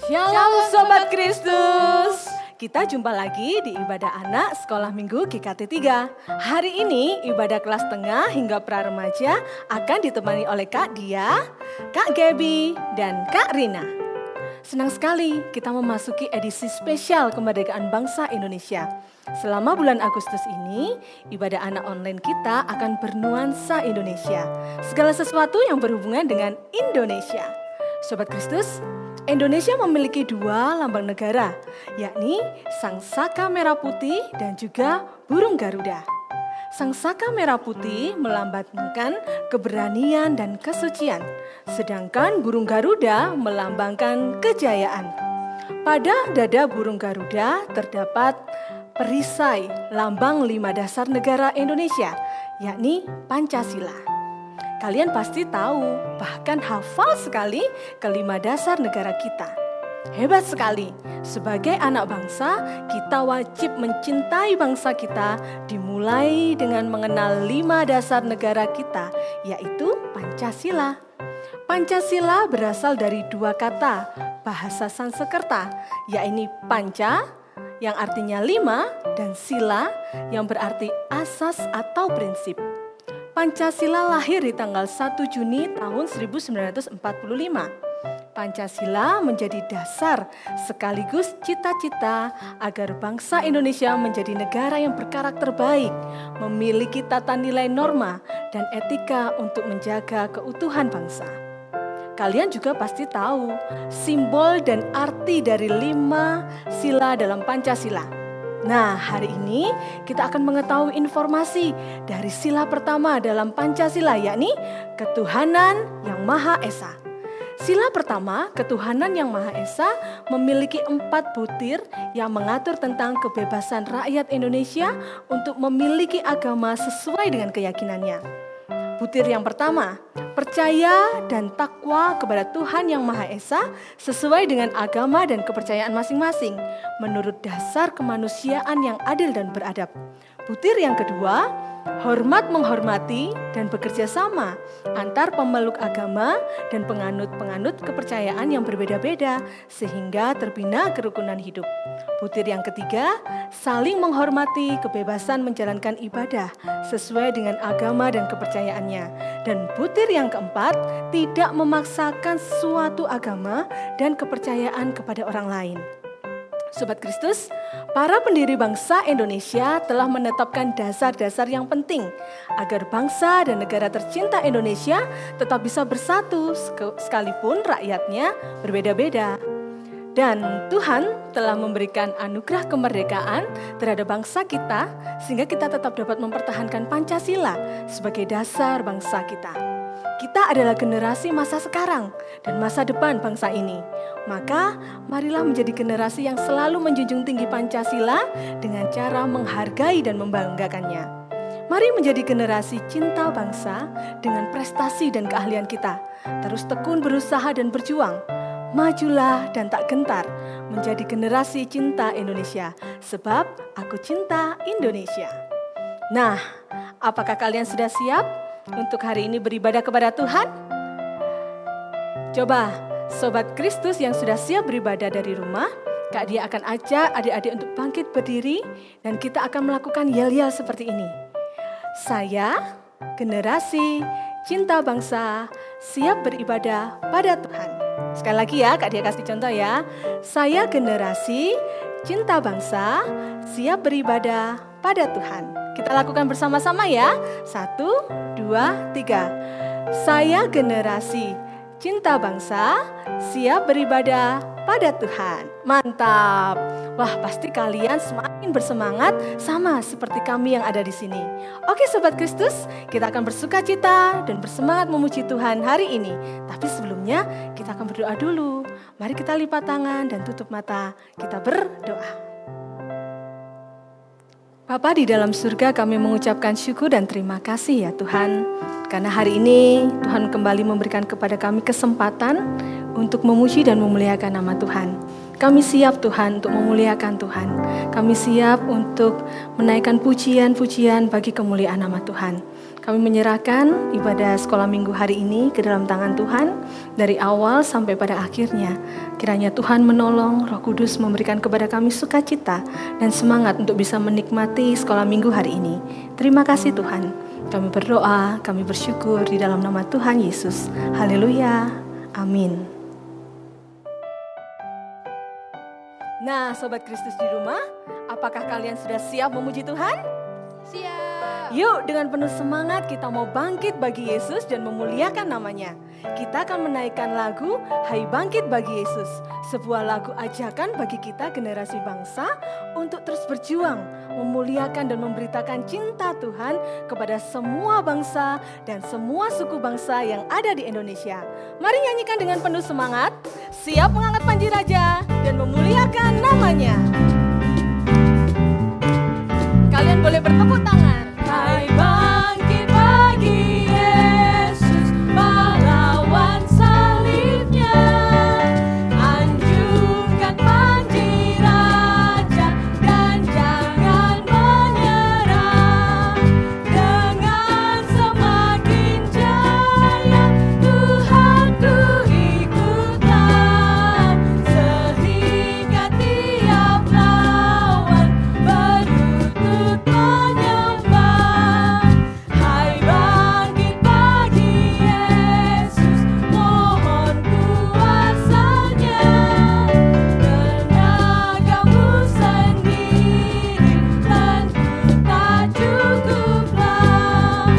Shalom Sobat Kristus. Kita jumpa lagi di ibadah anak Sekolah Minggu GKT 3. Hari ini ibadah kelas tengah hingga pra-remaja akan ditemani oleh Kak Dia, Kak Gaby, dan Kak Rina. Senang sekali kita memasuki edisi spesial kemerdekaan bangsa Indonesia. Selama bulan Agustus ini, ibadah anak online kita akan bernuansa Indonesia. Segala sesuatu yang berhubungan dengan Indonesia. Sobat Kristus, Indonesia memiliki dua lambang negara, yakni Sang Saka Merah Putih dan juga burung Garuda. Sang Saka Merah Putih melambangkan keberanian dan kesucian, sedangkan burung Garuda melambangkan kejayaan. Pada dada burung Garuda terdapat perisai lambang 5 dasar negara Indonesia, yakni Pancasila. Kalian pasti tahu, bahkan hafal sekali kelima dasar negara kita. Hebat sekali, sebagai anak bangsa, kita wajib mencintai bangsa kita dimulai dengan mengenal 5 dasar negara kita, yaitu Pancasila. Pancasila berasal dari 2 kata bahasa Sanskerta, yakni Panca, yang artinya 5, dan Sila, yang berarti asas atau prinsip. Pancasila lahir di tanggal 1 Juni tahun 1945. Pancasila menjadi dasar sekaligus cita-cita agar bangsa Indonesia menjadi negara yang berkarakter baik, memiliki tata nilai norma dan etika untuk menjaga keutuhan bangsa. Kalian juga pasti tahu simbol dan arti dari 5 sila dalam Pancasila. Nah, hari ini kita akan mengetahui informasi dari sila pertama dalam Pancasila, yakni Ketuhanan yang Maha Esa. Sila pertama, Ketuhanan yang Maha Esa, memiliki 4 butir yang mengatur tentang kebebasan rakyat Indonesia untuk memiliki agama sesuai dengan keyakinannya. Butir yang pertama, percaya dan takwa kepada Tuhan Yang Maha Esa sesuai dengan agama dan kepercayaan masing-masing, menurut dasar kemanusiaan yang adil dan beradab. Butir yang kedua, hormat menghormati dan bekerja sama antar pemeluk agama dan penganut-penganut kepercayaan yang berbeda-beda sehingga terbina kerukunan hidup. Butir yang ketiga, saling menghormati kebebasan menjalankan ibadah sesuai dengan agama dan kepercayaannya. Dan butir yang keempat, tidak memaksakan suatu agama dan kepercayaan kepada orang lain. Sobat Kristus, para pendiri bangsa Indonesia telah menetapkan dasar-dasar yang penting agar bangsa dan negara tercinta Indonesia tetap bisa bersatu sekalipun rakyatnya berbeda-beda. Dan Tuhan telah memberikan anugerah kemerdekaan terhadap bangsa kita sehingga kita tetap dapat mempertahankan Pancasila sebagai dasar bangsa kita. Kita adalah generasi masa sekarang dan masa depan bangsa ini. Maka marilah menjadi generasi yang selalu menjunjung tinggi Pancasila dengan cara menghargai dan membanggakannya. Mari menjadi generasi cinta bangsa dengan prestasi dan keahlian kita. Terus tekun berusaha dan berjuang. Majulah dan tak gentar menjadi generasi cinta Indonesia, sebab aku cinta Indonesia. Nah, apakah kalian sudah siap untuk hari ini beribadah kepada Tuhan? Coba, Sobat Kristus yang sudah siap beribadah dari rumah, Kak Dia akan ajak adik-adik untuk bangkit berdiri dan kita akan melakukan yel-yel seperti ini. Saya, generasi cinta bangsa, siap beribadah pada Tuhan. Sekali lagi ya, Kak Dia kasih contoh ya. Saya generasi cinta bangsa, siap beribadah pada Tuhan. Kita lakukan bersama-sama ya. 1, 2, 3. Saya generasi cinta bangsa, siap beribadah pada Tuhan. Mantap. Wah, pasti kalian semakin bersemangat sama seperti kami yang ada di sini. Oke Sobat Kristus, kita akan bersukacita dan bersemangat memuji Tuhan hari ini. Tapi sebelumnya kita akan berdoa dulu. Mari kita lipat tangan dan tutup mata. Kita berdoa. Bapa di dalam surga, kami mengucapkan syukur dan terima kasih ya Tuhan. Karena hari ini Tuhan kembali memberikan kepada kami kesempatan untuk memuji dan memuliakan nama Tuhan. Kami siap Tuhan untuk memuliakan Tuhan. Kami siap untuk menaikkan pujian-pujian bagi kemuliaan nama Tuhan. Kami menyerahkan ibadah sekolah minggu hari ini ke dalam tangan Tuhan dari awal sampai pada akhirnya. Kiranya Tuhan menolong, Roh Kudus memberikan kepada kami sukacita dan semangat untuk bisa menikmati sekolah minggu hari ini. Terima kasih Tuhan. Kami berdoa, kami bersyukur di dalam nama Tuhan Yesus. Haleluya. Amin. Nah, Sobat Kristus di rumah, apakah kalian sudah siap memuji Tuhan? Siap. Yuk, dengan penuh semangat kita mau bangkit bagi Yesus dan memuliakan namanya. Kita akan menaikkan lagu Hai Bangkit Bagi Yesus, sebuah lagu ajakan bagi kita generasi bangsa untuk terus berjuang, memuliakan dan memberitakan cinta Tuhan kepada semua bangsa dan semua suku bangsa yang ada di Indonesia. Mari nyanyikan dengan penuh semangat, siap mengangkat panji raja dan memuliakan namanya. Kalian boleh bertepuk tangan. Hai bangkit bagi Yesus, pahlawan salibnya. Anjungkan panji raja dan jangan menyerah. Dengan semakin jaya Tuhan ku ikutlah, sehingga tiap lawan berlutut menyembah. Hai bangkit bagi Yesus, mohon kuasanya. Tenagamu sendiri tentu tak cukuplah.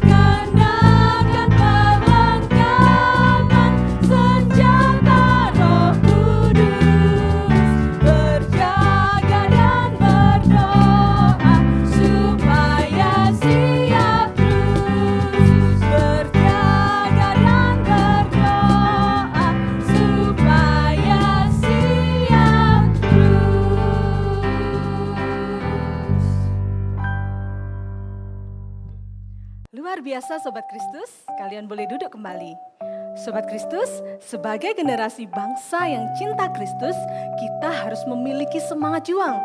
Kenakan perlengkapan senjata Roh Kudus, berjaga dan berdoa supaya siap terus. Berjaga dan berdoa supaya siap terus. Luar biasa Sobat Kristus, kalian boleh duduk kembali. Sobat Kristus, sebagai generasi bangsa yang cinta Kristus, kita harus memiliki semangat juang.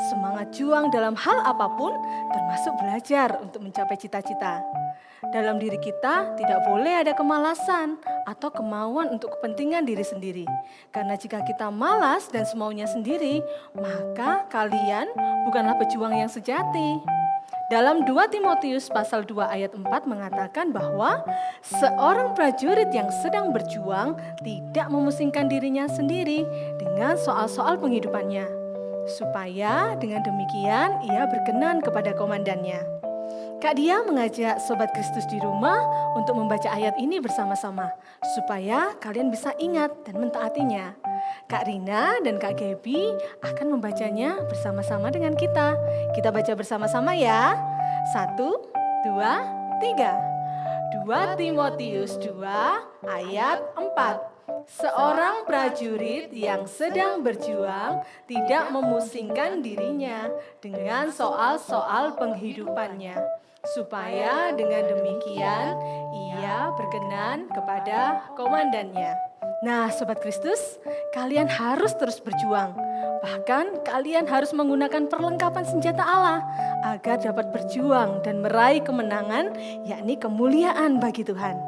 Semangat juang dalam hal apapun, termasuk belajar untuk mencapai cita-cita. Dalam diri kita tidak boleh ada kemalasan atau kemauan untuk kepentingan diri sendiri. Karena jika kita malas dan semaunya sendiri, maka kalian bukanlah pejuang yang sejati. Dalam 2 Timotius pasal 2 ayat 4 mengatakan bahwa seorang prajurit yang sedang berjuang tidak memusingkan dirinya sendiri dengan soal-soal penghidupannya, supaya dengan demikian ia berkenan kepada komandannya. Kak Dia mengajak Sobat Kristus di rumah untuk membaca ayat ini bersama-sama, supaya kalian bisa ingat dan mentaatinya. Kak Rina dan Kak Gaby akan membacanya bersama-sama dengan kita. Kita baca bersama-sama ya. 1, 2, 3. 2 Timotius 2 ayat 4. Seorang prajurit yang sedang berjuang tidak memusingkan dirinya dengan soal-soal penghidupannya, supaya dengan demikian ia berkenan kepada komandannya. Nah, Sobat Kristus, kalian harus terus berjuang. Bahkan kalian harus menggunakan perlengkapan senjata Allah agar dapat berjuang dan meraih kemenangan, yakni kemuliaan bagi Tuhan.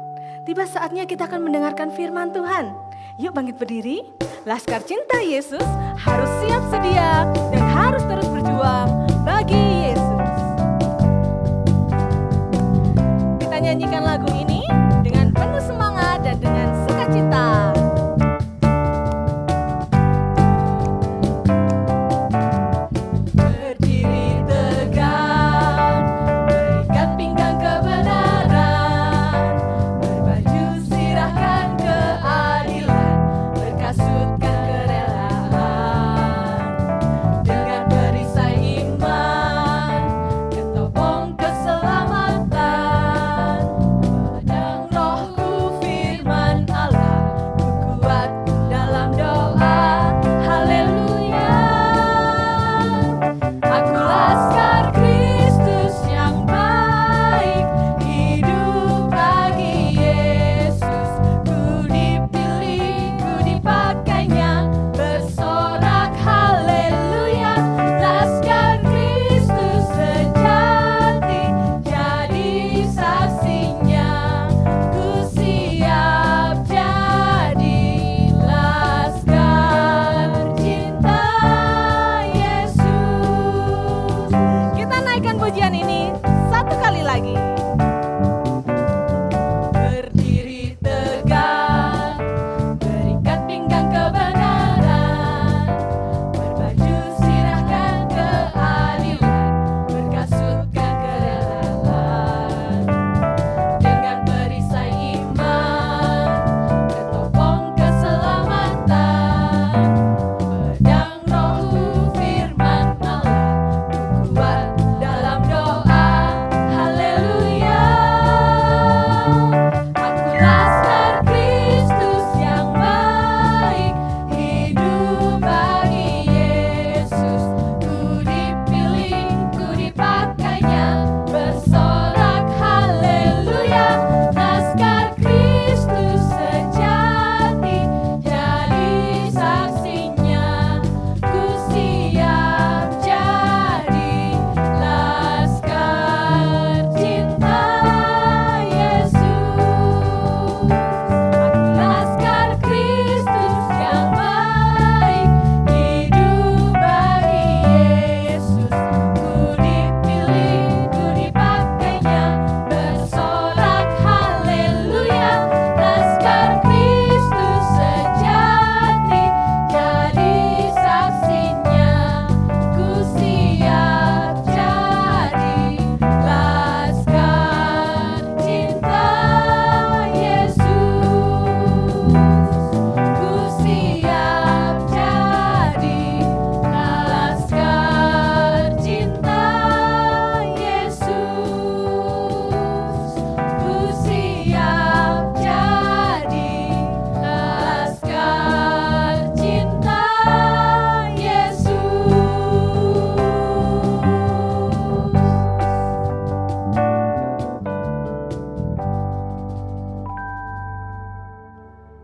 Tiba saatnya kita akan mendengarkan firman Tuhan. Yuk bangkit berdiri. Laskar Cinta Yesus harus siap sedia dan harus terus berjuang bagi Yesus. Kita nyanyikan lagu ini dengan penuh semangat dan dengan sukacita. Berdiri tegak, berikat pinggang kebenaran, berbaju sirahkan keadilan, berkasutkan kerelaan, dengan perisai iman berpegang kebenaran, berbaju sirahkan keadilan, berkasutkan kerelaan, dengan perisai iman, ketopong keselamatan, pedang roh firman Allah, kuat dalam doa. Haleluya. Aku laskar Kristus yang baik, hidup bagi Yesus. Ku dipilih, ku dipakainya, bersorak haleluya. Laskar Kristus sejati, jadi saksinya. Ku siap jadi laskar cinta Yesus. Aku laskar Kristus yang baik, hidup bagi Yesus. Ku dipilih, ku dipakainya, bersorak haleluya. Laskar Kristus sejati, jadi saksinya. Ku siap jadi laskar cinta Yesus. Ku siap jadi laskar cinta Yesus. Ku siap jadi laskar cinta Yesus.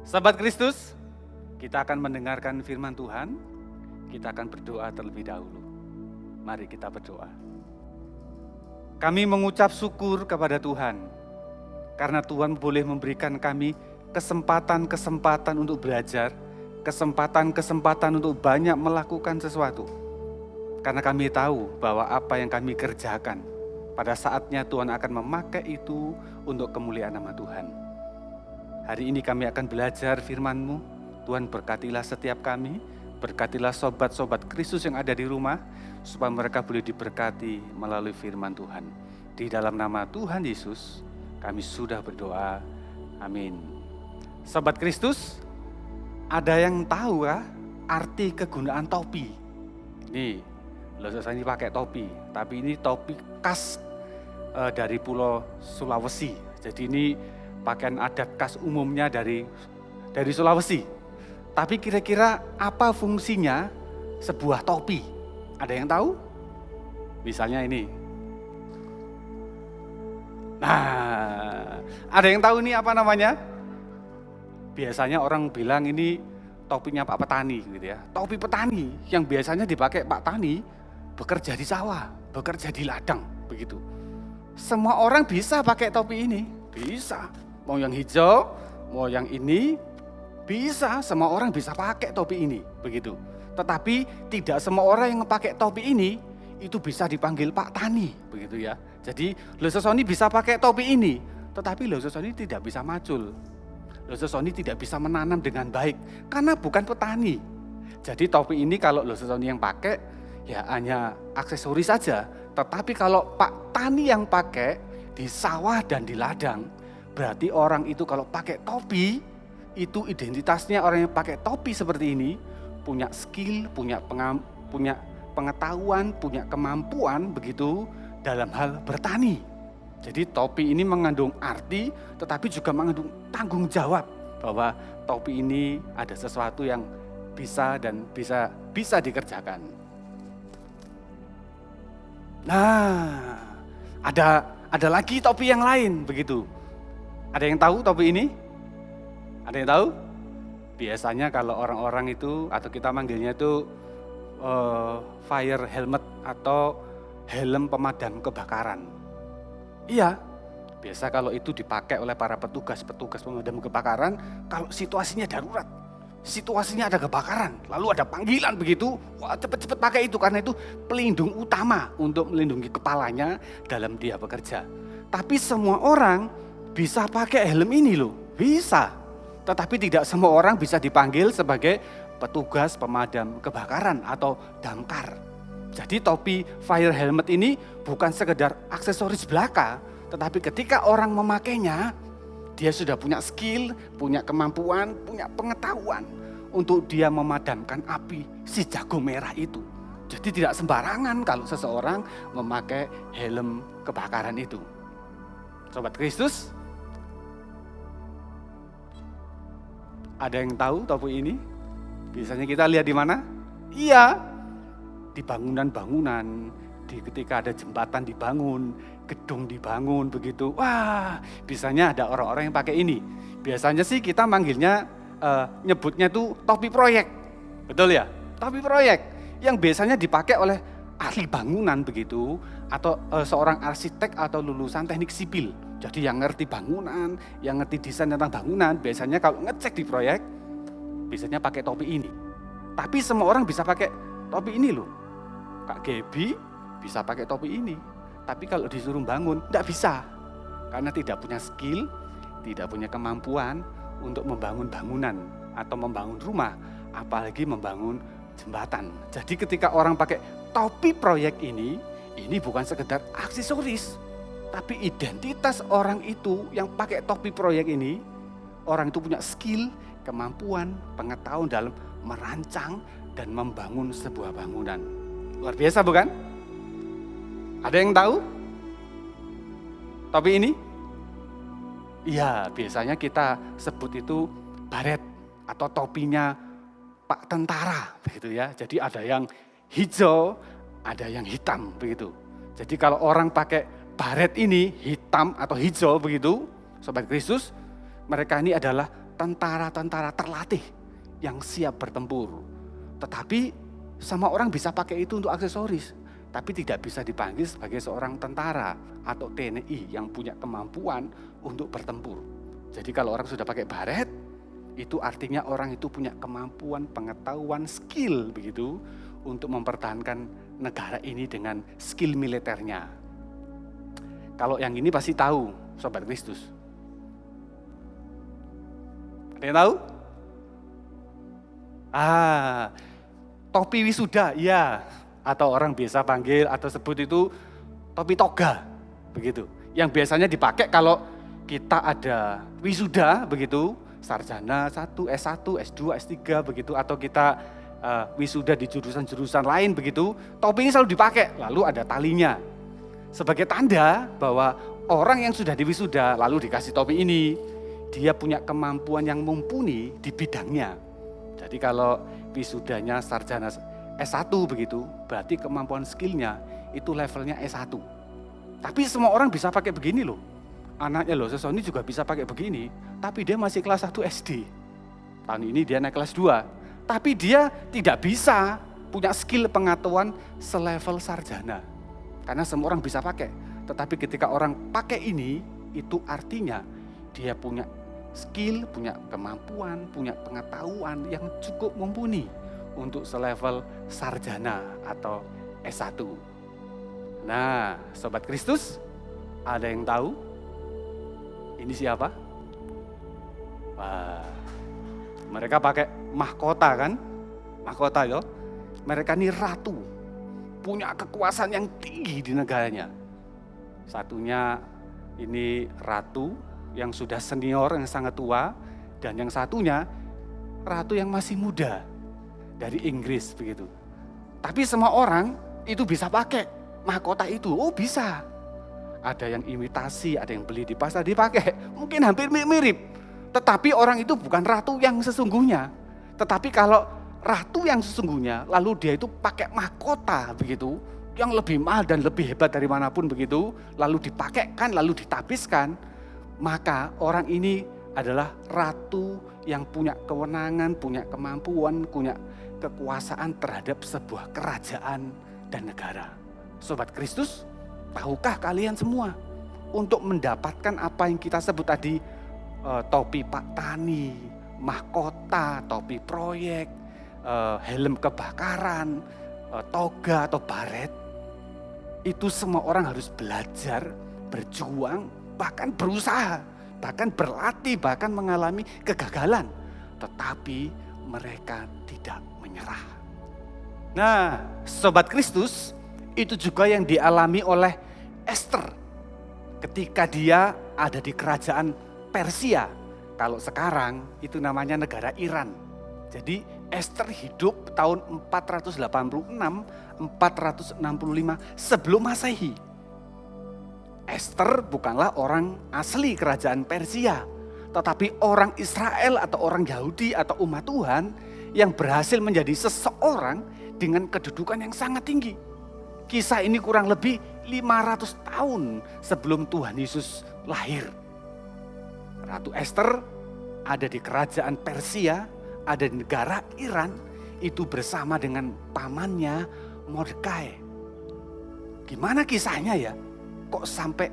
Sahabat Kristus, kita akan mendengarkan firman Tuhan. Kita akan berdoa terlebih dahulu. Mari kita berdoa. Kami mengucap syukur kepada Tuhan, karena Tuhan boleh memberikan kami kesempatan-kesempatan untuk belajar, kesempatan-kesempatan untuk banyak melakukan sesuatu. Karena kami tahu bahwa apa yang kami kerjakan, pada saatnya Tuhan akan memakai itu untuk kemuliaan nama Tuhan. Hari ini kami akan belajar firman-Mu. Tuhan berkatilah setiap kami, berkatilah sobat-sobat Kristus yang ada di rumah, supaya mereka boleh diberkati melalui firman Tuhan. Di dalam nama Tuhan Yesus, kami sudah berdoa. Amin. Sobat Kristus, ada yang tahu kah arti kegunaan topi? Nih, loh saya ini pakai topi, tapi ini topi khas dari Pulau Sulawesi. Jadi ini pakaian adat khas umumnya dari Sulawesi. Tapi kira-kira apa fungsinya sebuah topi? Ada yang tahu? Misalnya ini. Nah, ada yang tahu ini apa namanya? Biasanya orang bilang ini topinya Pak Petani gitu ya. Topi petani yang biasanya dipakai Pak Tani bekerja di sawah, bekerja di ladang, begitu. Semua orang bisa pakai topi ini, bisa. Mau yang hijau, mau yang ini, bisa. Semua orang bisa pakai topi ini, begitu. Tetapi tidak semua orang yang pakai topi ini itu bisa dipanggil Pak Tani, begitu ya. Jadi Lho Sesoni bisa pakai topi ini, tetapi Lho Sesoni tidak bisa macul. Lho Sesoni tidak bisa menanam dengan baik karena bukan petani. Jadi topi ini kalau Lho Sesoni yang pakai ya hanya aksesoris saja. Tetapi kalau Pak Tani yang pakai di sawah dan di ladang, berarti orang itu kalau pakai topi, itu identitasnya orang yang pakai topi seperti ini, punya skill, punya pengetahuan, punya kemampuan begitu dalam hal bertani. Jadi topi ini mengandung arti, tetapi juga mengandung tanggung jawab bahwa topi ini ada sesuatu yang bisa dan bisa dikerjakan. Nah, ada lagi topi yang lain begitu. Ada yang tahu topi ini? Ada yang tahu? Biasanya kalau orang-orang itu atau kita manggilnya itu fire helmet atau helm pemadam kebakaran. Iya, biasa kalau itu dipakai oleh para petugas pemadam kebakaran kalau situasinya darurat. Situasinya ada kebakaran, lalu ada panggilan begitu, wah cepet-cepet pakai itu karena itu pelindung utama untuk melindungi kepalanya dalam dia bekerja. Tapi semua orang bisa pakai helm ini loh, bisa. Tetapi tidak semua orang bisa dipanggil sebagai petugas pemadam kebakaran atau damkar. Jadi topi fire helmet ini bukan sekedar aksesoris belaka, tetapi ketika orang memakainya, dia sudah punya skill, punya kemampuan, punya pengetahuan untuk dia memadamkan api si jago merah itu. Jadi tidak sembarangan kalau seseorang memakai helm kebakaran itu. Sobat Kristus, ada yang tahu topi ini? Biasanya kita lihat di mana? Iya, di bangunan-bangunan, ketika ada jembatan dibangun, gedung dibangun begitu. Wah, biasanya ada orang-orang yang pakai ini. Biasanya sih kita manggilnya, nyebutnya tuh topi proyek. Betul ya? Topi proyek yang biasanya dipakai oleh ahli bangunan begitu, atau seorang arsitek atau lulusan teknik sipil. Jadi yang ngerti bangunan, yang ngerti desain tentang bangunan, biasanya kalau ngecek di proyek, biasanya pakai topi ini. Tapi semua orang bisa pakai topi ini loh. Kak Gaby bisa pakai topi ini. Tapi kalau disuruh bangun, enggak bisa. Karena tidak punya skill, tidak punya kemampuan untuk membangun bangunan atau membangun rumah, apalagi membangun jembatan. Jadi ketika orang pakai topi proyek ini bukan sekedar aksesoris, tapi identitas orang itu yang pakai topi proyek ini, orang itu punya skill, kemampuan, pengetahuan dalam merancang dan membangun sebuah bangunan. Luar biasa bukan? Ada yang tahu topi ini? Iya, biasanya kita sebut itu baret atau topinya Pak Tentara begitu ya. Jadi ada yang hijau, ada yang hitam begitu. Jadi kalau orang pakai baret ini hitam atau hijau begitu, Sobat Kristus, mereka ini adalah tentara-tentara terlatih yang siap bertempur. Tetapi sama orang bisa pakai itu untuk aksesoris, tapi tidak bisa dipanggil sebagai seorang tentara atau TNI yang punya kemampuan untuk bertempur. Jadi kalau orang sudah pakai baret, itu artinya orang itu punya kemampuan, pengetahuan, skill begitu untuk mempertahankan negara ini dengan skill militernya. Kalau yang ini pasti tahu, Sobat Kristus. Ada yang tahu? Topi wisuda, ya. Atau orang biasa panggil atau sebut itu topi toga, begitu. Yang biasanya dipakai kalau kita ada wisuda, begitu. Sarjana 1, S1, S2, S3, begitu. Atau kita wisuda di jurusan-jurusan lain, begitu. Topi ini selalu dipakai, lalu ada talinya. Sebagai tanda bahwa orang yang sudah diwisuda lalu dikasih topi ini, dia punya kemampuan yang mumpuni di bidangnya. Jadi kalau wisudanya sarjana S1 begitu, berarti kemampuan skillnya itu levelnya S1. Tapi semua orang bisa pakai begini loh. Anaknya loh, Sesoni juga bisa pakai begini, tapi dia masih kelas 1 SD. Tahun ini dia naik kelas 2. Tapi dia tidak bisa punya skill pengetahuan selevel sarjana. Karena semua orang bisa pakai. Tetapi ketika orang pakai ini, itu artinya dia punya skill, punya kemampuan, punya pengetahuan yang cukup mumpuni untuk selevel sarjana atau S1. Nah, Sobat Kristus, ada yang tahu? Ini siapa? Wah, mereka pakai mahkota kan? Mahkota ya. Mereka ini ratu, punya kekuasaan yang tinggi di negaranya. Satunya ini ratu yang sudah senior, yang sangat tua. Dan yang satunya ratu yang masih muda dari Inggris begitu. Tapi semua orang itu bisa pakai mahkota itu. Oh bisa. Ada yang imitasi, ada yang beli di pasar dipakai. Mungkin hampir mirip. Tetapi orang itu bukan ratu yang sesungguhnya. Tetapi kalau ratu yang sesungguhnya, lalu dia itu pakai mahkota begitu, yang lebih mahal dan lebih hebat dari manapun begitu, lalu dipakaikan, lalu ditabiskan, maka orang ini adalah ratu yang punya kewenangan, punya kemampuan, punya kekuasaan terhadap sebuah kerajaan dan negara. Sobat Kristus, tahukah kalian semua untuk mendapatkan apa yang kita sebut tadi, topi Pak Tani, mahkota, topi proyek, helm kebakaran, toga atau baret, itu semua orang harus belajar, berjuang, bahkan berusaha. bahkan berlatih, bahkan mengalami kegagalan. Tetapi mereka tidak menyerah. Nah, Sobat Kristus, itu juga yang dialami oleh Esther ketika dia ada di kerajaan Persia. Kalau sekarang itu namanya negara Iran. Jadi Esther hidup tahun 486-465 sebelum Masehi. Esther bukanlah orang asli kerajaan Persia, tetapi orang Israel atau orang Yahudi atau umat Tuhan yang berhasil menjadi seseorang dengan kedudukan yang sangat tinggi. Kisah ini kurang lebih 500 tahun sebelum Tuhan Yesus lahir. Ratu Esther ada di kerajaan Persia, ada di negara Iran, itu bersama dengan pamannya Mordekai. Gimana kisahnya ya? Kok sampai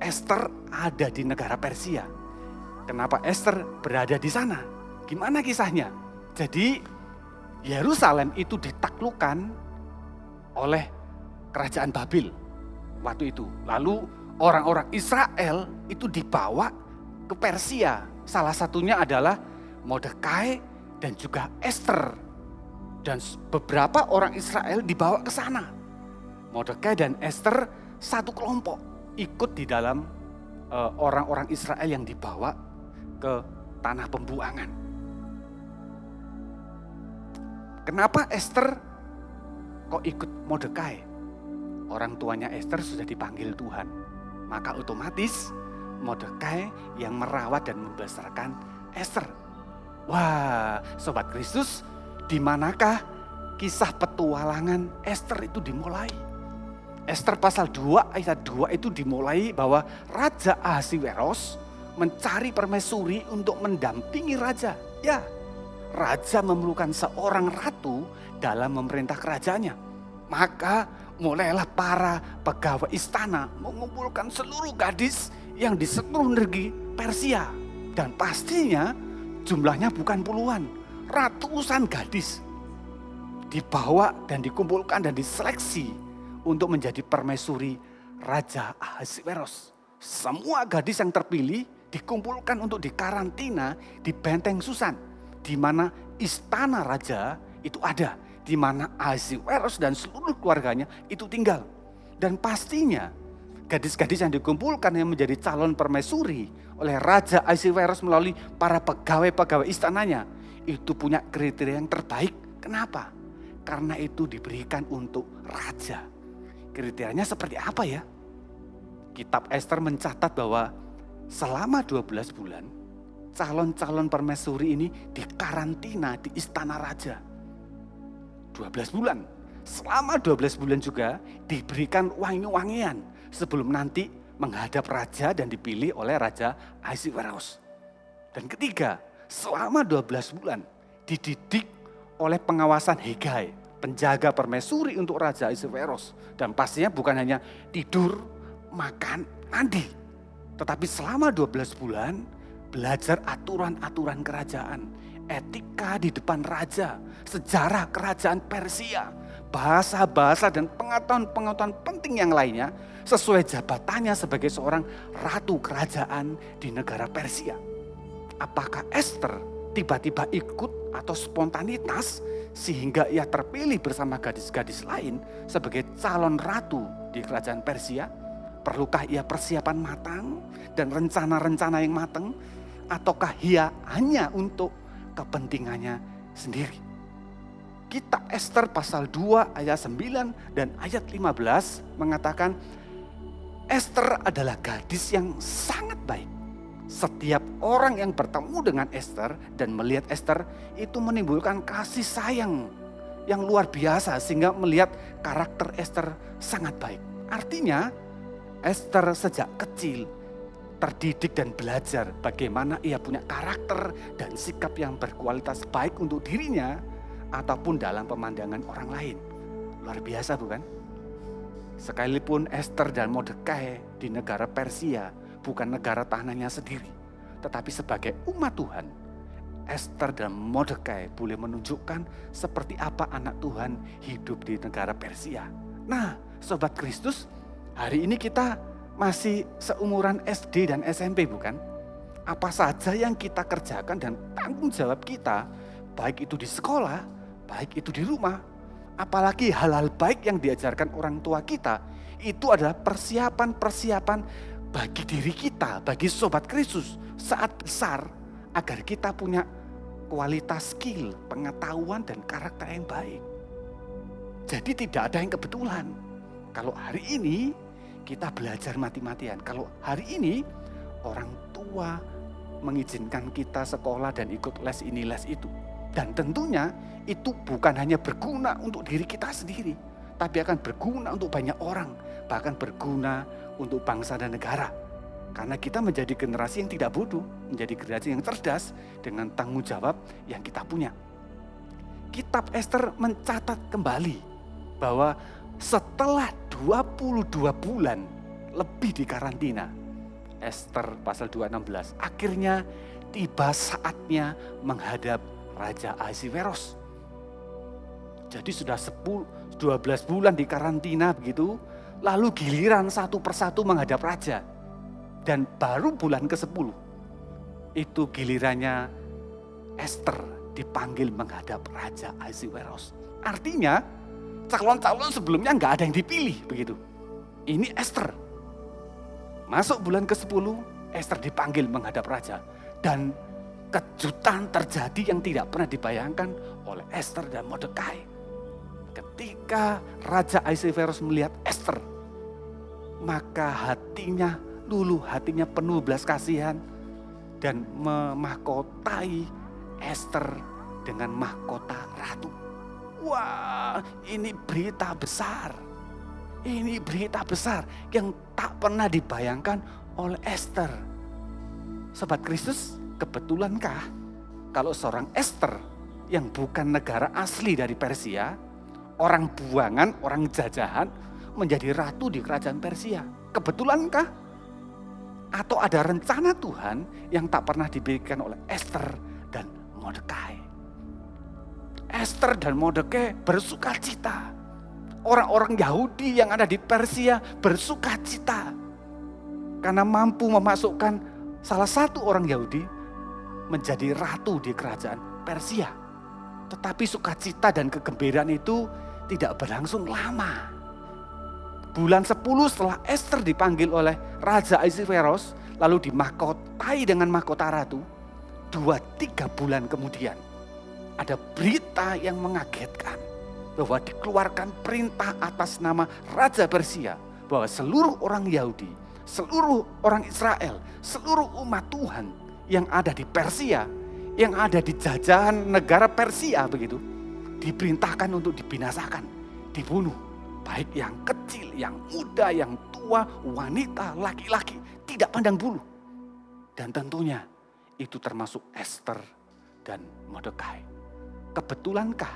Esther ada di negara Persia? Kenapa Esther berada di sana? Gimana kisahnya? Jadi Yerusalem itu ditaklukkan oleh kerajaan Babil waktu itu. Lalu orang-orang Israel itu dibawa ke Persia. Salah satunya adalah Mordekai dan juga Esther. Dan beberapa orang Israel dibawa ke sana. Mordekai dan Esther satu kelompok ikut di dalam orang-orang Israel yang dibawa ke tanah pembuangan. Kenapa Esther kok ikut Mordekai? Orang tuanya Esther sudah dipanggil Tuhan. Maka otomatis Mordekai yang merawat dan membesarkan Esther. Wah, Sobat Kristus, di manakah kisah petualangan Esther itu dimulai? Esther pasal 2 ayat 2 itu dimulai bahwa Raja Ahasiweros mencari permaisuri untuk mendampingi raja. Ya, raja memerlukan seorang ratu dalam memerintah kerajaannya. Maka mulailah para pegawai istana mengumpulkan seluruh gadis yang di seluruh negeri Persia. Dan pastinya jumlahnya bukan puluhan, ratusan gadis dibawa dan dikumpulkan dan diseleksi untuk menjadi permaisuri Raja Ahasiweros. Semua gadis yang terpilih dikumpulkan untuk dikarantina di benteng Susan, di mana istana raja itu ada, di mana Ahasiweros dan seluruh keluarganya itu tinggal. Dan pastinya gadis-gadis yang dikumpulkan yang menjadi calon permaisuri oleh Raja Ahasiweros melalui para pegawai-pegawai istananya itu punya kriteria yang terbaik. Kenapa? Karena itu diberikan untuk raja. Kriterianya seperti apa ya? Kitab Esther mencatat bahwa selama 12 bulan calon-calon permaisuri ini dikarantina di istana raja. 12 bulan. Selama 12 bulan juga diberikan wangi-wangian sebelum nanti menghadap raja dan dipilih oleh Raja Ahasiweros. Dan ketiga, selama 12 bulan dididik oleh pengawasan Hegai, penjaga permaisuri untuk Raja Ahasiweros. Dan pastinya bukan hanya tidur, makan, mandi. Tetapi selama 12 bulan belajar aturan-aturan kerajaan, etika di depan raja, sejarah kerajaan Persia, bahasa-bahasa dan pengetahuan-pengetahuan penting yang lainnya sesuai jabatannya sebagai seorang ratu kerajaan di negara Persia. Apakah Esther tiba-tiba ikut atau spontanitas sehingga ia terpilih bersama gadis-gadis lain sebagai calon ratu di kerajaan Persia? Perlukah ia persiapan matang dan rencana-rencana yang matang? Ataukah ia hanya untuk kepentingannya sendiri? Kitab Esther pasal 2 ayat 9 dan ayat 15 mengatakan Esther adalah gadis yang sangat baik. Setiap orang yang bertemu dengan Esther dan melihat Esther itu menimbulkan kasih sayang yang luar biasa sehingga melihat karakter Esther sangat baik. Artinya Esther sejak kecil terdidik dan belajar bagaimana ia punya karakter dan sikap yang berkualitas baik untuk dirinya ataupun dalam pemandangan orang lain. Luar biasa bukan? Sekalipun Esther dan Mordekai di negara Persia bukan negara tahanannya sendiri, tetapi sebagai umat Tuhan, Esther dan Mordekai boleh menunjukkan seperti apa anak Tuhan hidup di negara Persia. Nah, Sobat Kristus, hari ini kita masih seumuran SD dan SMP bukan? Apa saja yang kita kerjakan dan tanggung jawab kita, baik itu di sekolah, baik itu di rumah, apalagi hal-hal baik yang diajarkan orang tua kita, itu adalah persiapan-persiapan bagi diri kita, bagi sobat Kristus saat besar, agar kita punya kualitas skill, pengetahuan dan karakter yang baik. Jadi tidak ada yang kebetulan. Kalau hari ini kita belajar mati-matian, kalau hari ini orang tua mengizinkan kita sekolah dan ikut les ini les itu. Dan tentunya itu bukan hanya berguna untuk diri kita sendiri, tapi akan berguna untuk banyak orang, bahkan berguna untuk bangsa dan negara. Karena kita menjadi generasi yang tidak bodoh, menjadi generasi yang cerdas dengan tanggung jawab yang kita punya. Kitab Ester mencatat kembali bahwa setelah 22 bulan lebih di karantina, Ester pasal 2:16, akhirnya tiba saatnya menghadap Raja Ahasiweros. Jadi sudah 12 bulan di karantina begitu, lalu giliran satu persatu menghadap raja. Dan baru bulan ke-10, itu gilirannya Ester dipanggil menghadap Raja Ahasiweros. Artinya calon-calon sebelumnya nggak ada yang dipilih begitu. Ini Ester. Masuk bulan ke-10, Ester dipanggil menghadap raja. Dan kejutan terjadi yang tidak pernah dibayangkan oleh Ester dan Mordekai. Ketika Raja Ahasiweros melihat Ester, maka hatinya luluh, hatinya penuh belas kasihan dan memahkotai Ester dengan mahkota ratu. Wah, ini berita besar. Ini berita besar yang tak pernah dibayangkan oleh Ester. Sobat Kristus, kebetulankah kalau seorang Ester yang bukan negara asli dari Persia, orang buangan, orang jajahan, menjadi ratu di kerajaan Persia? Kebetulankah? Atau ada rencana Tuhan yang tak pernah diberikan oleh Ester dan Mordekai? Ester dan Mordekai bersuka cita. Orang-orang Yahudi yang ada di Persia bersuka cita. Karena mampu memasukkan salah satu orang Yahudi menjadi ratu di kerajaan Persia. Tetapi sukacita dan kegembiraan itu tidak berlangsung lama. Bulan 10 setelah Ester dipanggil oleh Raja Ahasiweros, lalu dimahkotai dengan mahkota ratu, 2-3 bulan kemudian ada berita yang mengagetkan bahwa dikeluarkan perintah atas nama Raja Persia bahwa seluruh orang Yahudi, seluruh orang Israel, seluruh umat Tuhan yang ada di Persia, yang ada di jajahan negara Persia begitu, diperintahkan untuk dibinasakan, dibunuh. Baik yang kecil, yang muda, yang tua, wanita, laki-laki, tidak pandang bulu. Dan tentunya itu termasuk Ester dan Mordekai. Kebetulankah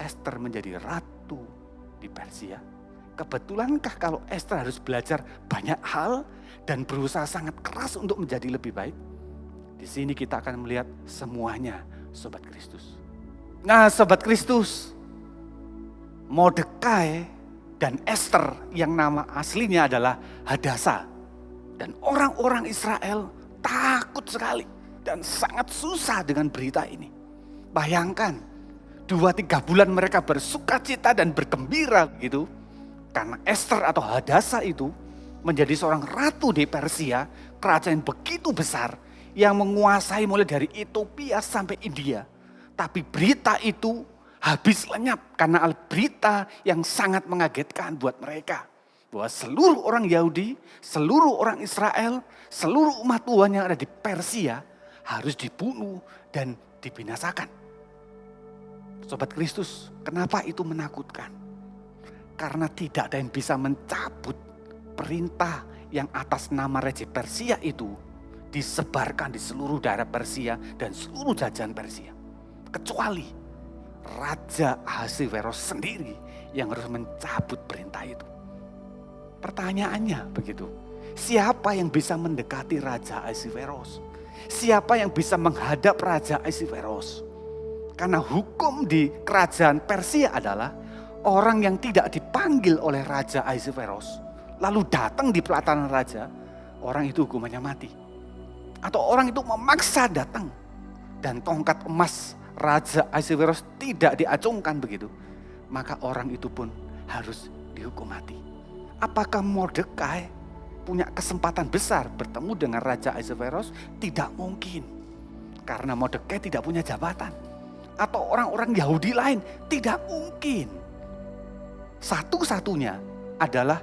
Ester menjadi ratu di Persia? Kebetulankah kalau Ester harus belajar banyak hal dan berusaha sangat keras untuk menjadi lebih baik? Di sini kita akan melihat semuanya, Sobat Kristus. Nah, Sobat Kristus, Mordekai dan Ester yang nama aslinya adalah Hadasa. Dan orang-orang Israel takut sekali dan sangat susah dengan berita ini. Bayangkan, 2-3 bulan mereka bersuka cita dan bergembira gitu. Karena Ester atau Hadasa itu menjadi seorang ratu di Persia, kerajaan begitu besar yang menguasai mulai dari Ethiopia sampai India. Tapi berita itu habis lenyap karena berita yang sangat mengagetkan buat mereka. Bahwa seluruh orang Yahudi, seluruh orang Israel, seluruh umat Tuhan yang ada di Persia harus dibunuh dan dibinasakan. Sobat Kristus, kenapa itu menakutkan? Karena tidak ada yang bisa mencabut perintah yang atas nama Raja Persia itu disebarkan di seluruh daerah Persia dan seluruh jajahan Persia. Kecuali Raja Ahasiweros sendiri yang harus mencabut perintah itu. Pertanyaannya begitu, siapa yang bisa mendekati Raja Ahasiweros? Siapa yang bisa menghadap Raja Ahasiweros? Karena hukum di kerajaan Persia adalah orang yang tidak dipanggil oleh Raja Ahasiweros, lalu datang di pelataran raja, orang itu hukumannya mati. atau orang itu memaksa datang dan tongkat emas Raja Ahasveros tidak diacungkan begitu, maka orang itu pun harus dihukum mati. Apakah Mordekai punya kesempatan besar bertemu dengan Raja Ahasveros? Tidak mungkin, karena Mordekai tidak punya jabatan. Atau orang-orang Yahudi lain, tidak mungkin. Satu-satunya adalah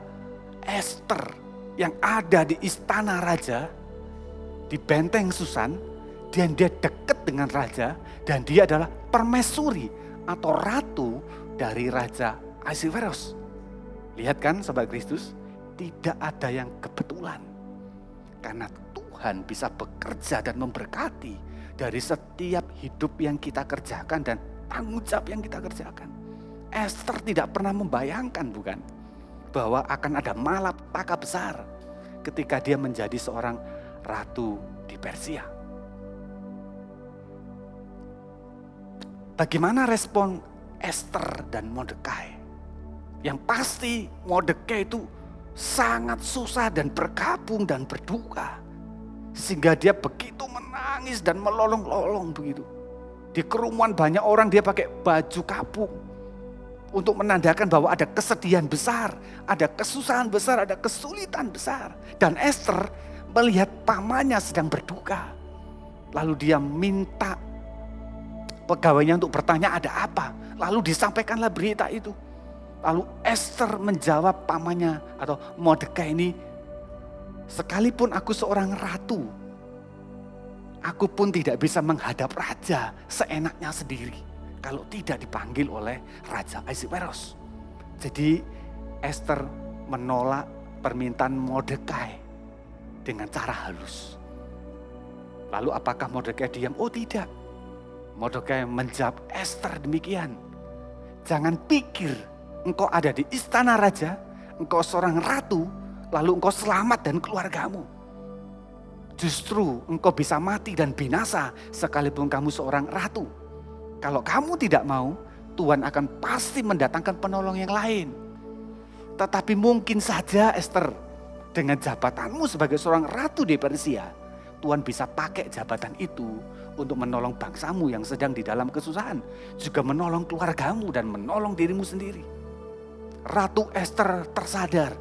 Ester yang ada di istana raja, di benteng Susan, dan dia dekat dengan raja, dan dia adalah permaisuri atau ratu dari Raja Ahasveros. Lihat kan Sobat Kristus, tidak ada yang kebetulan. Karena Tuhan bisa bekerja dan memberkati dari setiap hidup yang kita kerjakan dan tanggung jawab yang kita kerjakan. Ester tidak pernah membayangkan bukan, bahwa akan ada malapetaka besar ketika dia menjadi seorang ratu di Persia. Bagaimana respon Ester dan Mordekai? Yang pasti Mordekai itu sangat susah dan berkabung dan berduka. Sehingga dia begitu menangis dan melolong-lolong begitu. Di kerumunan banyak orang dia pakai baju kabung. Untuk menandakan bahwa ada kesedihan besar, ada kesusahan besar, ada kesulitan besar. Dan Ester melihat pamannya sedang berduka. Lalu dia minta pegawainya untuk bertanya ada apa. Lalu disampaikanlah berita itu. Lalu Ester menjawab pamannya atau Mordekai ini, sekalipun aku seorang ratu, aku pun tidak bisa menghadap raja seenaknya sendiri kalau tidak dipanggil oleh Raja Ahasveros. Jadi Ester menolak permintaan Mordekai dengan cara halus. Lalu apakah Mordekai diam? Oh tidak. Mordekai menjawab Ester demikian. Jangan pikir engkau ada di istana raja, engkau seorang ratu, lalu engkau selamat dan keluargamu. Justru engkau bisa mati dan binasa sekalipun kamu seorang ratu. Kalau kamu tidak mau, Tuhan akan pasti mendatangkan penolong yang lain. Tetapi mungkin saja Ester, dengan jabatanmu sebagai seorang ratu di Persia, Tuhan bisa pakai jabatan itu untuk menolong bangsamu yang sedang di dalam kesusahan. Juga menolong keluargamu dan menolong dirimu sendiri. Ratu Ester tersadar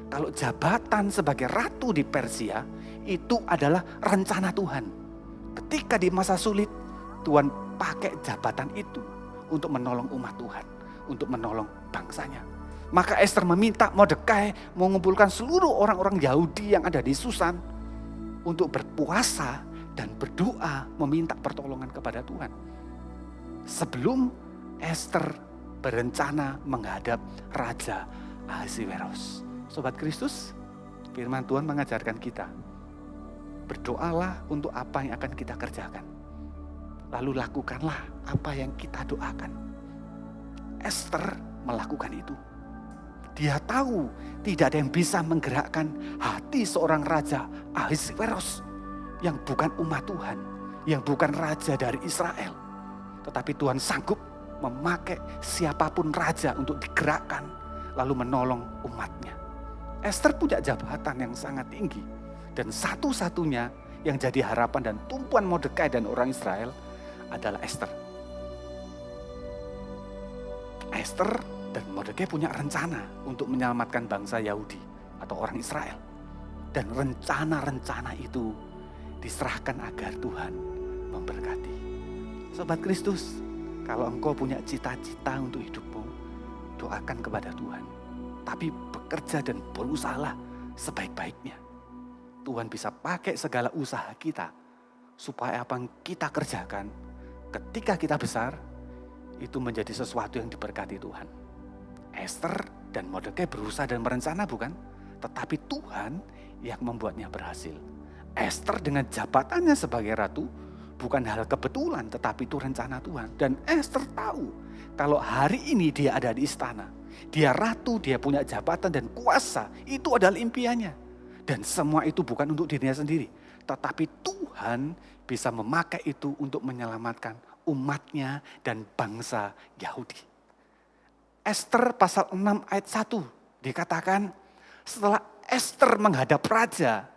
kalau jabatan sebagai ratu di Persia itu adalah rencana Tuhan. Ketika di masa sulit, Tuhan pakai jabatan itu untuk menolong umat Tuhan, untuk menolong bangsanya. Maka Ester meminta Mordekai mengumpulkan seluruh orang-orang Yahudi yang ada di Susan untuk berpuasa dan berdoa meminta pertolongan kepada Tuhan. Sebelum Ester berencana menghadap Raja Ahasveros. Sobat Kristus, firman Tuhan mengajarkan kita, berdoalah untuk apa yang akan kita kerjakan. Lalu lakukanlah apa yang kita doakan. Ester melakukan itu. Dia tahu tidak ada yang bisa menggerakkan hati seorang Raja Ahasveros yang bukan umat Tuhan, yang bukan raja dari Israel. Tetapi Tuhan sanggup memakai siapapun raja untuk digerakkan lalu menolong umatnya. Ester punya jabatan yang sangat tinggi. Dan satu-satunya yang jadi harapan dan tumpuan Mordekai dan orang Israel adalah Ester. Ester dan Mordekai punya rencana untuk menyelamatkan bangsa Yahudi atau orang Israel. Dan rencana-rencana itu diserahkan agar Tuhan memberkati. Sobat Kristus, kalau engkau punya cita-cita untuk hidupmu, doakan kepada Tuhan. Tapi bekerja dan berusahalah sebaik-baiknya. Tuhan bisa pakai segala usaha kita supaya apa yang kita kerjakan ketika kita besar itu menjadi sesuatu yang diberkati Tuhan. Ester dan Mordekai berusaha dan merencana bukan? Tetapi Tuhan yang membuatnya berhasil. Ester dengan jabatannya sebagai ratu bukan hal kebetulan, tetapi itu rencana Tuhan. Dan Ester tahu kalau hari ini dia ada di istana, dia ratu, dia punya jabatan dan kuasa, itu adalah impiannya. Dan semua itu bukan untuk dirinya sendiri, tetapi Tuhan bisa memakai itu untuk menyelamatkan umatnya dan bangsa Yahudi. Ester pasal 6 ayat 1 dikatakan, setelah Ester menghadap raja,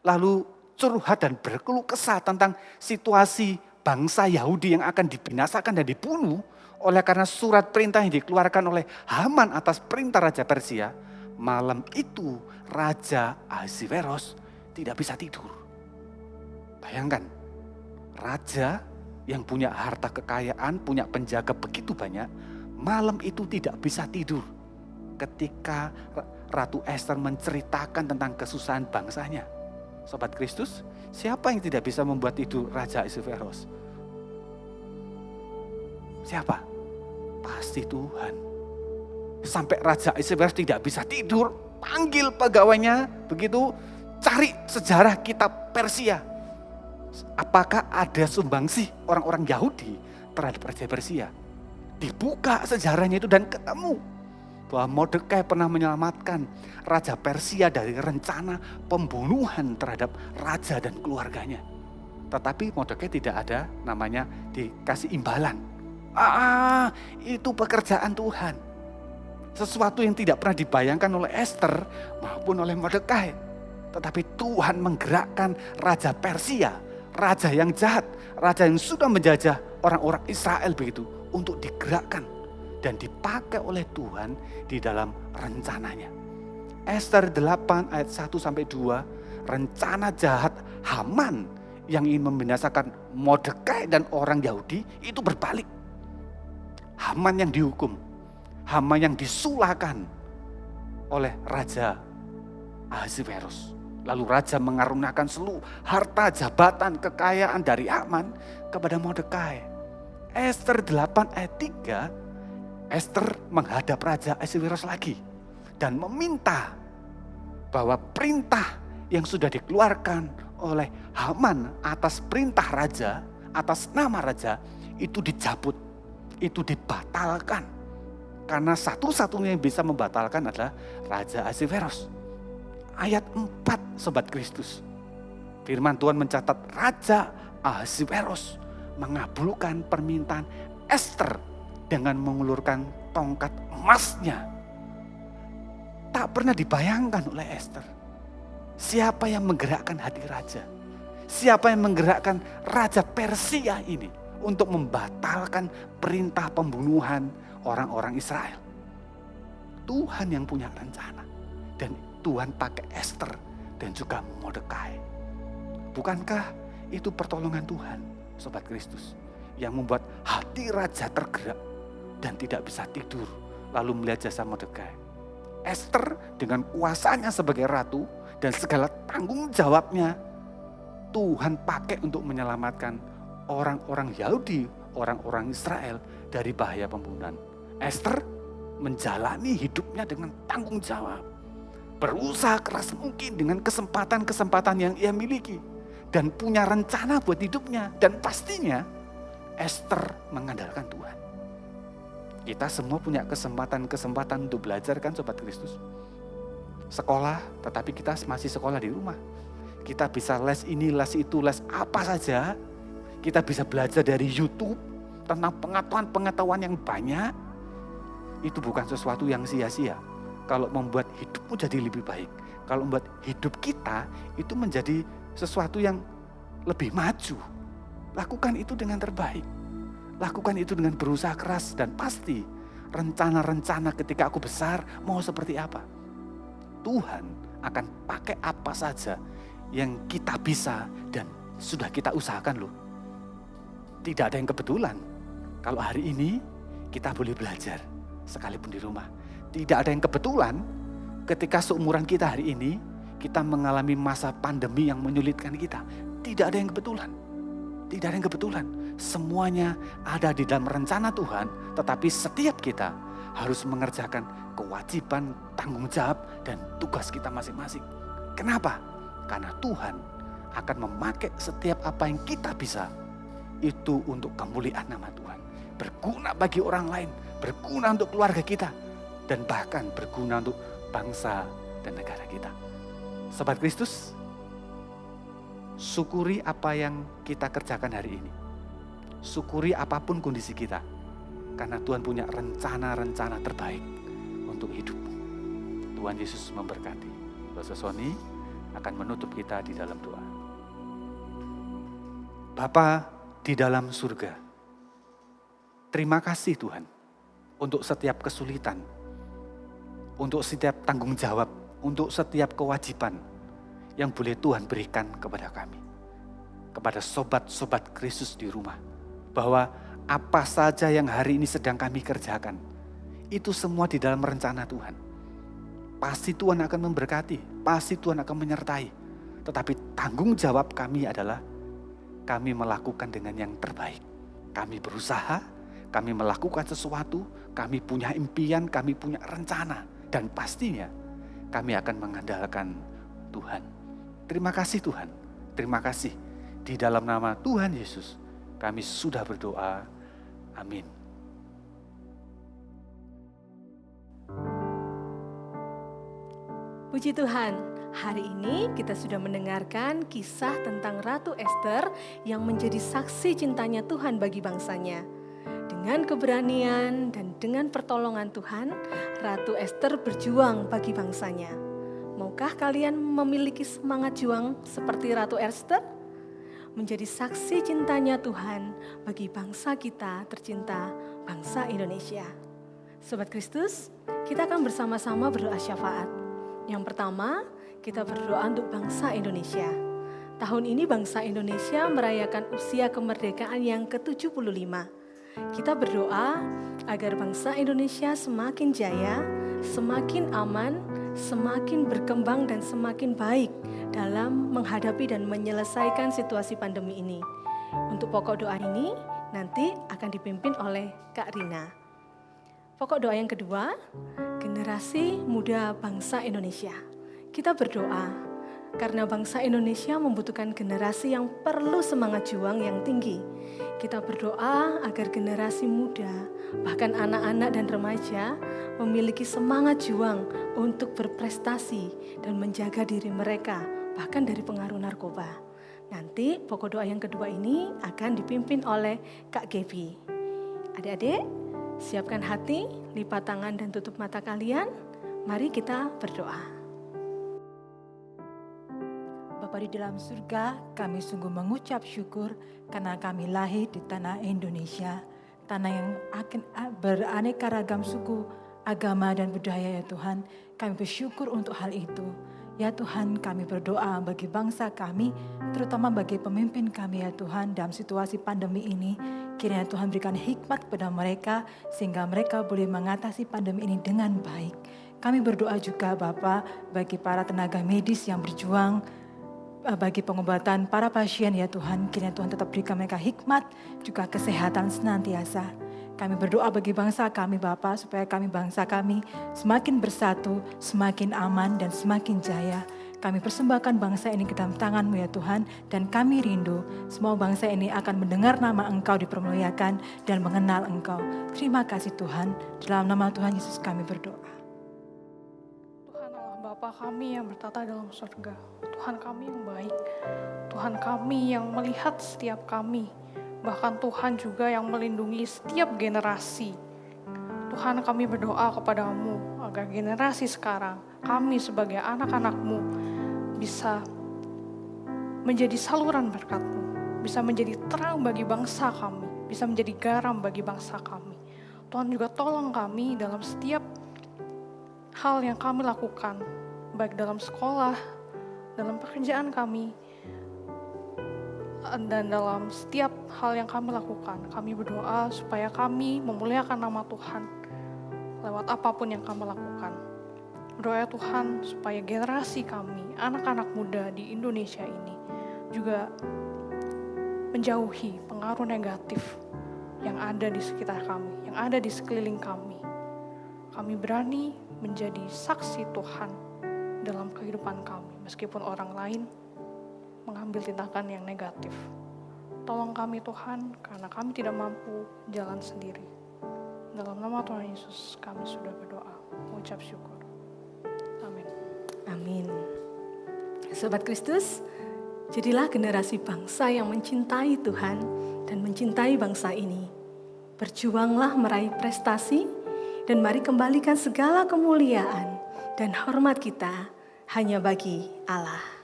lalu curhat dan berkeluh kesah tentang situasi bangsa Yahudi yang akan dibinasakan dan dibunuh oleh karena surat perintah yang dikeluarkan oleh Haman atas perintah Raja Persia, malam itu Raja Ahasveros tidak bisa tidur. Bayangkan, raja yang punya harta kekayaan, punya penjaga begitu banyak, malam itu tidak bisa tidur ketika Ratu Ester menceritakan tentang kesusahan bangsanya. Sobat Kristus, siapa yang tidak bisa membuat tidur Raja Ahasveros? Siapa? Pasti Tuhan. Sampai Raja Ahasveros tidak bisa tidur, panggil pegawainya, begitu cari sejarah kitab Persia. Apakah ada sumbangsih orang-orang Yahudi terhadap Raja Persia? Dibuka sejarahnya itu dan ketemu bahwa Mordekai pernah menyelamatkan Raja Persia dari rencana pembunuhan terhadap raja dan keluarganya. Tetapi Mordekai tidak ada namanya dikasih imbalan. Itu pekerjaan Tuhan. Sesuatu yang tidak pernah dibayangkan oleh Ester maupun oleh Mordekai. Tetapi Tuhan menggerakkan Raja Persia, raja yang jahat, raja yang sudah menjajah orang-orang Israel begitu, untuk digerakkan dan dipakai oleh Tuhan di dalam rencananya. Ester 8 ayat 1-2, rencana jahat Haman yang ingin membinasakan Mordekai dan orang Yahudi itu berbalik. Haman yang dihukum, Haman yang disulahkan oleh Raja Ahasveros. Lalu raja mengaruniakan seluruh harta, jabatan, kekayaan dari Haman kepada Mordekai. Ester 8 ayat 3, Ester menghadap Raja Ahasveros lagi dan meminta bahwa perintah yang sudah dikeluarkan oleh Haman atas perintah raja, atas nama raja, itu dicabut, itu dibatalkan. Karena satu-satunya yang bisa membatalkan adalah Raja Ahasveros. Ayat 4, Sobat Kristus. Firman Tuhan mencatat Raja Ahasveros mengabulkan permintaan Ester dengan mengulurkan tongkat emasnya. Tak pernah dibayangkan oleh Ester. Siapa yang menggerakkan hati raja? Siapa yang menggerakkan Raja Persia ini untuk membatalkan perintah pembunuhan orang-orang Israel? Tuhan yang punya rencana. Dan Tuhan pakai Ester dan juga Mordekai. Bukankah itu pertolongan Tuhan, Sobat Kristus, yang membuat hati raja tergerak dan tidak bisa tidur lalu melihat jasa Mordekai. Ester dengan kuasanya sebagai ratu dan segala tanggung jawabnya, Tuhan pakai untuk menyelamatkan orang-orang Yahudi, orang-orang Israel dari bahaya pembunuhan. Ester menjalani hidupnya dengan tanggung jawab, berusaha keras mungkin dengan kesempatan-kesempatan yang ia miliki, dan punya rencana buat hidupnya. Dan pastinya Ester mengandalkan Tuhan. Kita semua punya kesempatan-kesempatan untuk belajar kan Sobat Kristus. Sekolah, tetapi kita masih sekolah di rumah. Kita bisa les ini, les itu, les apa saja. Kita bisa belajar dari YouTube tentang pengetahuan-pengetahuan yang banyak. Itu bukan sesuatu yang sia-sia. Kalau membuat hidupmu jadi lebih baik, kalau membuat hidup kita itu menjadi sesuatu yang lebih maju, lakukan itu dengan terbaik. Lakukan itu dengan berusaha keras dan pasti rencana-rencana ketika aku besar mau seperti apa. Tuhan akan pakai apa saja yang kita bisa dan sudah kita usahakan loh. Tidak ada yang kebetulan. Kalau hari ini kita boleh belajar sekalipun di rumah. Tidak ada yang kebetulan ketika seumuran kita hari ini, kita mengalami masa pandemi yang menyulitkan kita. Tidak ada yang kebetulan. Tidak ada yang kebetulan. Semuanya ada di dalam rencana Tuhan, tetapi setiap kita harus mengerjakan kewajiban, tanggung jawab, dan tugas kita masing-masing. Kenapa? Karena Tuhan akan memakai setiap apa yang kita bisa, itu untuk kemuliaan nama Tuhan. Berguna bagi orang lain, berguna untuk keluarga kita, dan bahkan berguna untuk bangsa dan negara kita. Sobat Kristus, syukuri apa yang kita kerjakan hari ini. Syukuri apapun kondisi kita. Karena Tuhan punya rencana-rencana terbaik untuk hidupmu. Tuhan Yesus memberkati. Pastor Sony akan menutup kita di dalam doa. Bapa di dalam surga, terima kasih Tuhan untuk setiap kesulitan, untuk setiap tanggung jawab, untuk setiap kewajiban yang boleh Tuhan berikan kepada kami. Kepada sobat-sobat Kristus di rumah, bahwa apa saja yang hari ini sedang kami kerjakan, itu semua di dalam rencana Tuhan. Pasti Tuhan akan memberkati, pasti Tuhan akan menyertai. Tetapi tanggung jawab kami adalah kami melakukan dengan yang terbaik. Kami berusaha, kami melakukan sesuatu, kami punya impian, kami punya rencana. Dan pastinya kami akan mengandalkan Tuhan. Terima kasih Tuhan, terima kasih. Di dalam nama Tuhan Yesus kami sudah berdoa. Amin. Puji Tuhan, hari ini kita sudah mendengarkan kisah tentang Ratu Ester yang menjadi saksi cintanya Tuhan bagi bangsanya. Dengan keberanian dan dengan pertolongan Tuhan, Ratu Ester berjuang bagi bangsanya. Maukah kalian memiliki semangat juang seperti Ratu Ester? Menjadi saksi cintanya Tuhan bagi bangsa kita tercinta, bangsa Indonesia. Sobat Kristus, kita akan bersama-sama berdoa syafaat. Yang pertama, kita berdoa untuk bangsa Indonesia. Tahun ini bangsa Indonesia merayakan usia kemerdekaan yang ke-75. Kita berdoa agar bangsa Indonesia semakin jaya, semakin aman, semakin berkembang dan semakin baik dalam menghadapi dan menyelesaikan situasi pandemi ini. Untuk pokok doa ini nanti akan dipimpin oleh Kak Rina. Pokok doa yang kedua, generasi muda bangsa Indonesia. Kita berdoa karena bangsa Indonesia membutuhkan generasi yang perlu semangat juang yang tinggi. Kita berdoa agar generasi muda, bahkan anak-anak dan remaja, memiliki semangat juang untuk berprestasi dan menjaga diri mereka, bahkan dari pengaruh narkoba. Nanti pokok doa yang kedua ini akan dipimpin oleh Kak Gebi. Adik-adik, siapkan hati, lipat tangan dan tutup mata kalian. Mari kita berdoa. Bapa di dalam surga, kami sungguh mengucap syukur karena kami lahir di tanah Indonesia, tanah yang akan beraneka ragam suku, agama dan budaya ya Tuhan. Kami bersyukur untuk hal itu. Ya Tuhan, kami berdoa bagi bangsa kami, terutama bagi pemimpin kami ya Tuhan dalam situasi pandemi ini. Kiranya Tuhan berikan hikmat kepada mereka sehingga mereka boleh mengatasi pandemi ini dengan baik. Kami berdoa juga Bapa bagi para tenaga medis yang berjuang, bagi pengobatan para pasien ya Tuhan. Kiranya Tuhan tetap berikan mereka hikmat, juga kesehatan senantiasa. Kami berdoa bagi bangsa kami Bapa, supaya bangsa kami semakin bersatu, semakin aman dan semakin jaya. Kami persembahkan bangsa ini ke dalam tangan-Mu ya Tuhan, dan kami rindu semua bangsa ini akan mendengar nama Engkau dipermuliakan dan mengenal Engkau. Terima kasih Tuhan, dalam nama Tuhan Yesus kami berdoa. Tuhan Allah Bapa kami yang bertata dalam surga, Tuhan kami yang baik, Tuhan kami yang melihat setiap kami, bahkan Tuhan juga yang melindungi setiap generasi. Tuhan kami berdoa kepadamu agar generasi sekarang, kami sebagai anak-anak-Mu bisa menjadi saluran berkat-Mu, bisa menjadi terang bagi bangsa kami, bisa menjadi garam bagi bangsa kami. Tuhan juga tolong kami dalam setiap hal yang kami lakukan, baik dalam sekolah, dalam pekerjaan kami, dan dalam setiap hal yang kami lakukan. Kami berdoa supaya kami memuliakan nama Tuhan lewat apapun yang kami lakukan. Berdoa ya Tuhan supaya generasi kami, anak-anak muda di Indonesia ini juga menjauhi pengaruh negatif yang ada di sekitar kami, yang ada di sekeliling kami. Kami berani menjadi saksi Tuhan dalam kehidupan kami, meskipun orang lain mengambil tindakan yang negatif. Tolong kami Tuhan, karena kami tidak mampu jalan sendiri. Dalam nama Tuhan Yesus kami sudah berdoa, mengucap syukur. Amin. Amin. Sobat Kristus, jadilah generasi bangsa yang mencintai Tuhan dan mencintai bangsa ini. Berjuanglah meraih prestasi dan mari kembalikan segala kemuliaan dan hormat kita hanya bagi Allah.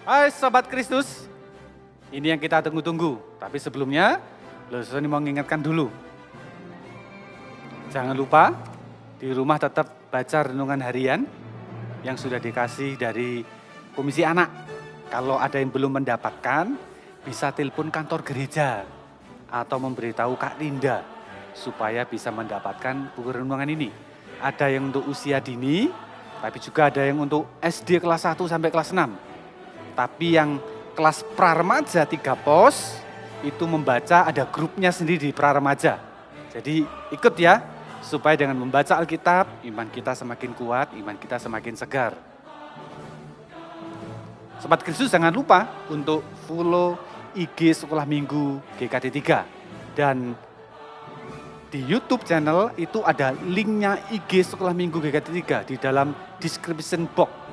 Hai Sobat Kristus, ini yang kita tunggu-tunggu. Tapi sebelumnya, Lososoni mau mengingatkan dulu. Jangan lupa, di rumah tetap baca renungan harian yang sudah dikasih dari Komisi Anak. Kalau ada yang belum mendapatkan, bisa telepon kantor gereja atau memberitahu Kak Linda supaya bisa mendapatkan buku renungan ini. Ada yang untuk usia dini, tapi juga ada yang untuk SD kelas 1 sampai kelas 6. Tapi yang kelas praremaja 3 pos itu membaca, ada grupnya sendiri di praremaja. Jadi ikut ya, supaya dengan membaca Alkitab, iman kita semakin kuat, iman kita semakin segar. Sobat Kristus jangan lupa untuk follow IG Sekolah Minggu GKT 3. Dan di YouTube channel itu ada linknya IG Sekolah Minggu GKT 3 di dalam description box.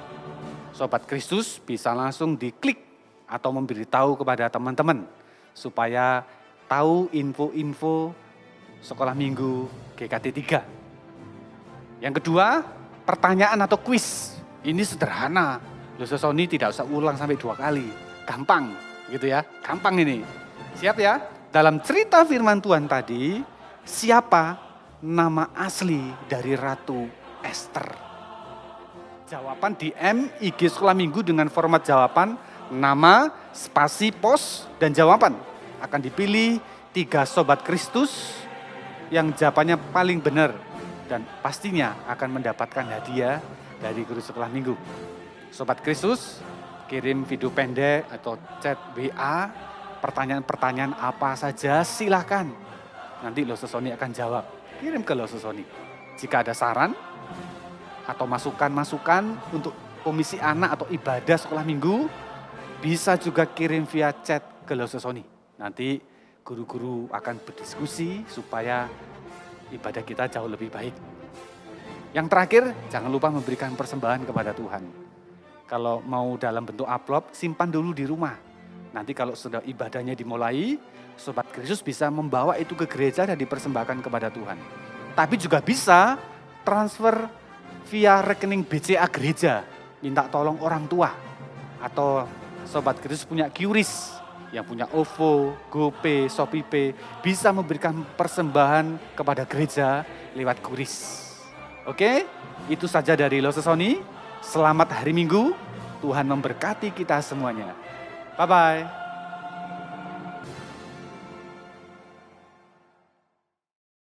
Sobat Kristus bisa langsung diklik atau memberitahu kepada teman-teman supaya tahu info-info Sekolah Minggu GKT 3. Yang kedua, pertanyaan atau kuis. Ini sederhana. Lososoni tidak usah ulang sampai 2 kali. Gampang gitu ya, gampang ini. Siap ya? Dalam cerita firman Tuhan tadi, siapa nama asli dari Ratu Esther? Jawaban di IG Sekolah Minggu dengan format jawaban, nama, spasi, pos, dan jawaban. Akan dipilih 3 Sobat Kristus yang jawabannya paling benar. Dan pastinya akan mendapatkan hadiah dari guru Sekolah Minggu. Sobat Kristus, kirim video pendek atau chat WA, pertanyaan-pertanyaan apa saja silakan. Nanti Lososoni akan jawab. Kirim ke Lososoni. Jika ada saran atau masukan-masukan untuk komisi anak atau ibadah Sekolah Minggu, bisa juga kirim via chat ke Lososoni. Nanti guru-guru akan berdiskusi supaya ibadah kita jauh lebih baik. Yang terakhir, jangan lupa memberikan persembahan kepada Tuhan. Kalau mau dalam bentuk amplop, simpan dulu di rumah. Nanti kalau sudah ibadahnya dimulai, Sobat Kristus bisa membawa itu ke gereja dan dipersembahkan kepada Tuhan. Tapi juga bisa transfer via rekening BCA gereja, minta tolong orang tua. Atau Sobat Kristus punya QRIS, yang punya OVO, GoPay, ShopeePay, bisa memberikan persembahan kepada gereja lewat QRIS. Oke, itu saja dari Lososoni. Selamat hari Minggu, Tuhan memberkati kita semuanya. Bye-bye.